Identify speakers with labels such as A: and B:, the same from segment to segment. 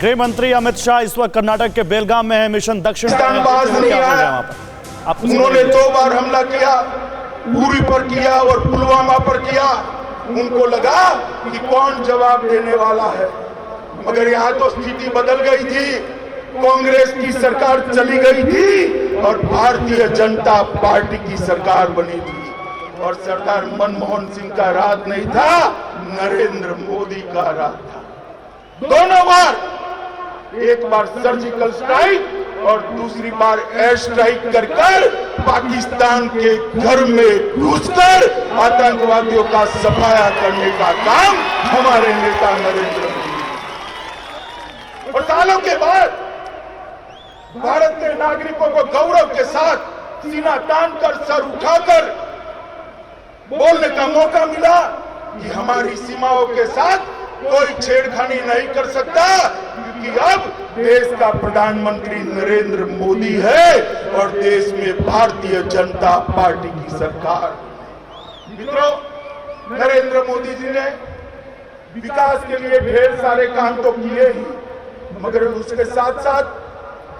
A: गृह मंत्री अमित शाह इस वक्त कर्नाटक के बेलगाम में है, मिशन दक्षिण
B: उन्होंने 2 बार हमला किया, उरी पर किया और पुलवामा पर किया। उनको लगा कि कौन जवाब देने वाला है, मगर यहाँ तो स्थिति बदल गई थी। कांग्रेस की सरकार चली गई थी और भारतीय जनता पार्टी की सरकार बनी थी। और सरदार मनमोहन सिंह का राज नहीं था, नरेंद्र मोदी का राज था। दोनों बार, एक बार सर्जिकल स्ट्राइक और दूसरी बार एयर स्ट्राइक कर पाकिस्तान के घर में घुसकर आतंकवादियों का सफाया करने का काम हमारे नेता नरेंद्र मोदी। और सालों के बाद भारत के नागरिकों को गौरव के साथ सीना तानकर, सर उठाकर बोलने का मौका मिला कि हमारी सीमाओं के साथ कोई छेड़खानी नहीं कर सकता, क्योंकि अब देश का प्रधानमंत्री नरेंद्र मोदी है और देश में भारतीय जनता पार्टी की सरकार। मित्रों, नरेंद्र मोदी जी ने विकास के लिए ढेर सारे काम तो किए ही, मगर उसके साथ साथ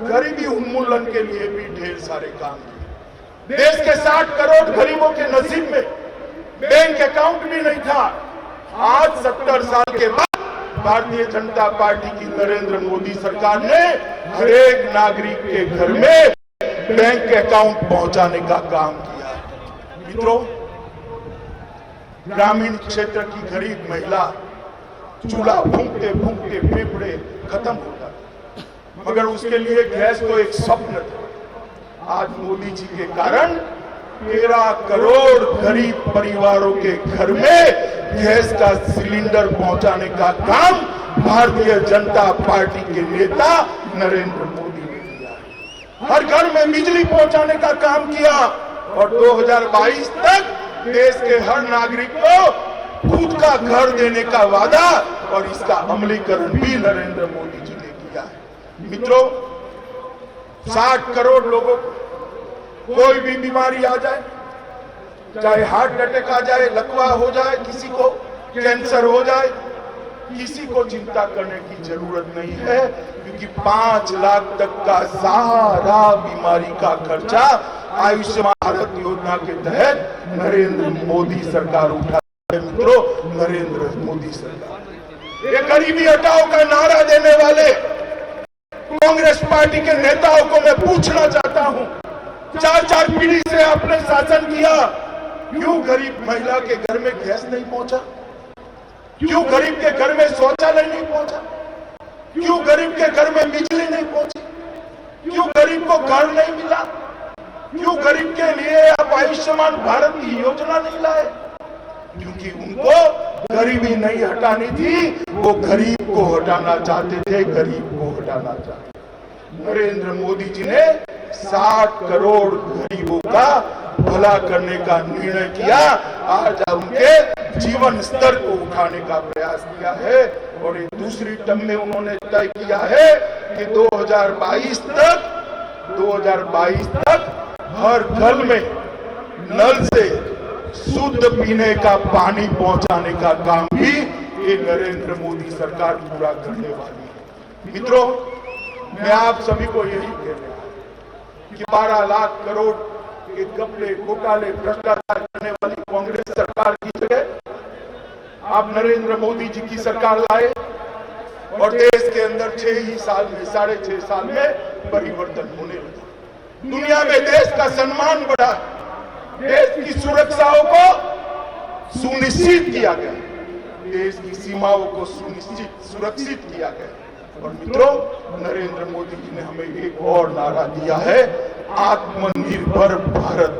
B: गरीबी उन्मूलन के लिए भी ढेर सारे काम किए। देश के 60 करोड़ गरीबों के नसीब में बैंक अकाउंट भी नहीं था। आज 70 साल के बाद भारतीय जनता पार्टी की नरेंद्र मोदी सरकार ने हर एक नागरिक के घर में बैंक अकाउंट पहुंचाने का काम किया। मित्रों, ग्रामीण क्षेत्र की गरीब महिला चूल्हा फूंकते फूंकते फेफड़े खत्म हो गए, मगर उसके लिए गैस तो एक स्वप्न था। आज मोदी जी के कारण 13 करोड़ गरीब परिवारों के घर में गैस का सिलेंडर पहुंचाने का काम भारतीय जनता पार्टी के नेता नरेंद्र मोदी ने किया। हर घर में बिजली पहुंचाने का काम किया और 2022 तक देश के हर नागरिक को खुद का घर देने का वादा और इसका अमलीकरण भी नरेंद्र मोदी जी ने किया है। मित्रों, 60 करोड़ लोगों को कोई भी बीमारी आ जाए, चाहे हार्ट अटैक आ जाए, लकवा हो जाए, किसी को कैंसर हो जाए, किसी को चिंता करने की जरूरत नहीं है, क्योंकि 5 लाख तक का सारा बीमारी का खर्चा आयुष्मान भारत योजना के तहत नरेंद्र मोदी सरकार उठा है। मित्रों, नरेंद्र मोदी सरकार, ये गरीबी हटाओ का नारा देने वाले कांग्रेस पार्टी के नेताओं को मैं पूछना चाहता हूं, 4 पीढ़ी से आपने शासन किया, क्यों गरीब महिला के घर में गैस नहीं पहुंचा? क्यों गरीब के घर में शौचालय नहीं पहुंचा? क्यों गरीब के घर में बिजली नहीं पहुंची? क्यों गरीब को घर नहीं मिला? क्यों गरीब के लिए आप आयुष्मान भारत की योजना नहीं लाए? क्योंकि उनको गरीबी नहीं हटानी थी, वो गरीब को हटाना चाहते थे, गरीब को हटाना चाहते। नरेंद्र मोदी जी ने 60 करोड़ गरीबों का भला करने का निर्णय किया। आज उनके जीवन स्तर को उठाने का प्रयास किया है और एक दूसरी टर्म में उन्होंने तय किया है कि 2022 तक हर घर में नल से शुद्ध पीने का पानी पहुंचाने का काम भी ये नरेंद्र मोदी सरकार पूरा करने वाली है। मित्रों, मैं आप सभी को यही कह रहा हूं कि 12 लाख करोड़ के घपले, घोटाले, भ्रष्टाचार करने वाली कांग्रेस सरकार की जगह आप नरेंद्र मोदी जी की सरकार लाए और देश के अंदर 6 साल में, 6.5 साल में परिवर्तन होने लगा। दुनिया में देश का सम्मान बढ़ा, देश की सुरक्षाओं को सुनिश्चित किया गया, देश की सीमाओं को सुरक्षित किया गया। और मित्रों, नरेंद्र मोदी जी ने हमें एक और नारा दिया है, आत्मनिर्भर भारत।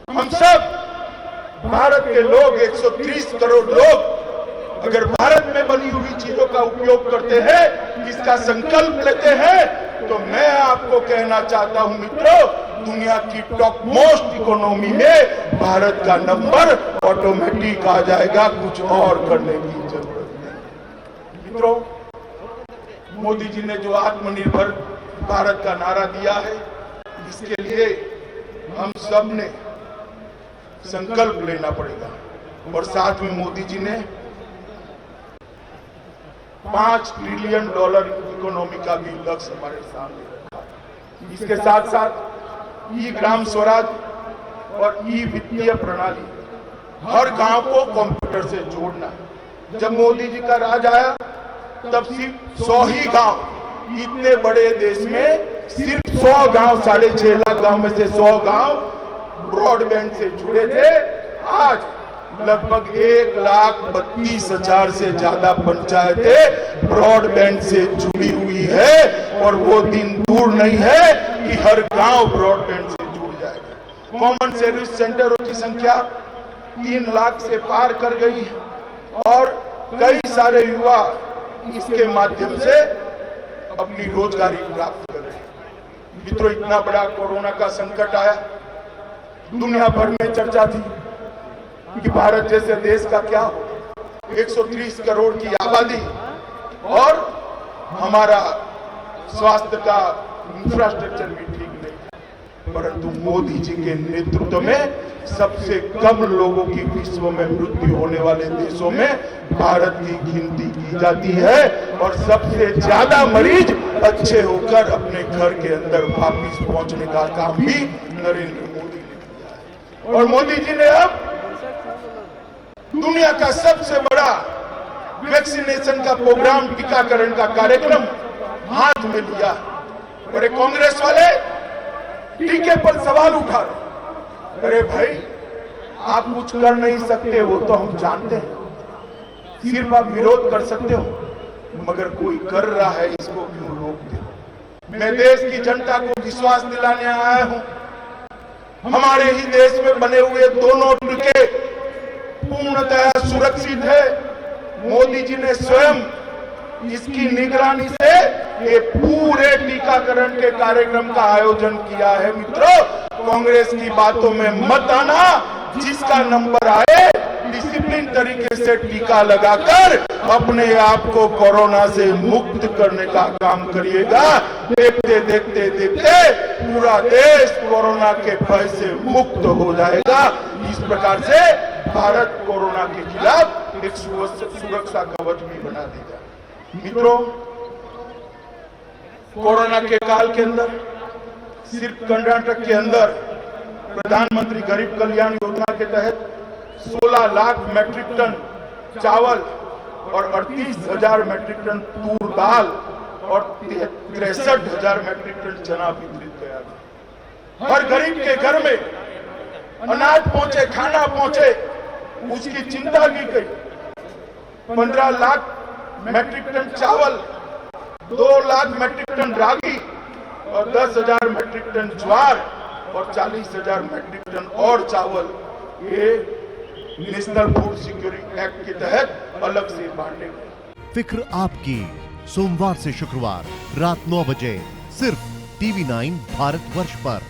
B: हम सब भारत के लोग, 130 करोड़ लोग अगर भारत में बनी हुई चीजों का उपयोग करते हैं, इसका संकल्प लेते हैं, तो मैं आपको कहना चाहता हूं मित्रों, दुनिया की टॉप मोस्ट इकोनॉमी में भारत का नंबर ऑटोमेटिक आ जाएगा, कुछ और करने की जरूरत नहीं। मित्रों, मोदी जी ने जो आत्मनिर्भर भारत का नारा दिया है, इसके लिए हम सब ने संकल्प लेना पड़ेगा। और साथ में मोदी जी ने $5 ट्रिलियन इकोनॉमी का भी लक्ष्य हमारे सामने रखा है। इसके साथ साथ ई ग्राम स्वराज और ई वित्तीय प्रणाली, हर गांव को कंप्यूटर से जोड़ना। जब मोदी जी का राज आया तब सिर्फ 100 ही गांव, इतने बड़े देश में सिर्फ 100 गांव, 6.5 लाख गांव में से 100 गांव ब्रॉडबैंड से जुड़े थे। आज लगभग 1,32,000 से ज्यादा पंचायतें ब्रॉडबैंड से जुड़ी हुई है और वो दिन दूर नहीं है कि हर गांव ब्रॉडबैंड से जुड़ जाएगा। कॉमन सर्विस सेंटरों की संख्या 3 लाख से पार कर गई है और कई सारे युवा इसके माध्यम से अपनी रोजगारी प्राप्त कर रहे हैं। मित्रों, इतना बड़ा कोरोना का संकट आया, दुनिया भर में चर्चा थी कि भारत जैसे देश का क्या हो, 130 करोड़ की आबादी और हमारा स्वास्थ्य का इंफ्रास्ट्रक्चर भी ठीक नहीं है। परंतु मोदी जी के नेतृत्व में सबसे कम लोगों की विश्व में मृत्यु होने वाले देशों में भारत की गिनती की जाती है और सबसे ज्यादा मरीज अच्छे होकर अपने घर के अंदर वापिस पहुंचने का काम भी नरेंद्र मोदी ने किया है। और मोदी जी ने अब दुनिया का सबसे बड़ा वैक्सीनेशन का प्रोग्राम, टीकाकरण का कार्यक्रम हाथ में लिया। और कांग्रेस वाले टीके पर सवाल उठा रहे। अरे भाई, आप कुछ कर नहीं सकते, वो तो हम जानते हैं, सिर्फ आप विरोध कर सकते हो, मगर कोई कर रहा है, इसको क्यों रोकते हो? मैं देश की जनता को विश्वास दिलाने आया हूं, हमारे ही देश में बने हुए दोनों टीके पूर्णतः सुरक्षित है। मोदी जी ने स्वयं इसकी निगरानी से ये पूरे टीकाकरण के कार्यक्रम का आयोजन किया है। मित्रों, कांग्रेस की बातों में मत आना। जिसका नंबर आए डिसिप्लिन तरीके से टीका लगाकर अपने आप को कोरोना से मुक्त करने का काम करिएगा। देखते देखते देखते पूरा देश कोरोना के भय से मुक्त हो जाएगा। इस प्रकार से भारत कोरोना के खिलाफ एक सुरक्षा कवच भी बना देगा। मित्रों, कोरोना के काल के अंदर सिर्फ कर्नाटक के अंदर प्रधानमंत्री गरीब कल्याण योजना के तहत 16 लाख मैट्रिक टन चावल और 38,000 मैट्रिक टन तूर दाल और 63,000 मैट्रिक टन चना वितरित किया गया। हर गरीब के घर में अनाज पहुंचे, खाना पहुंचे, उसकी चिंता की गई। 15 लाख मैट्रिक टन चावल, 2 लाख मैट्रिक टन रागी और 10,000 मैट्रिक टन ज्वार और 40,000 मैट्रिक टन और चावल, ये नेशनल फूड सिक्योरिटी एक्ट के तहत अलग से बांटे गए।
C: फिक्र आपकी, सोमवार से शुक्रवार रात 9 बजे सिर्फ TV9 भारतवर्ष पर।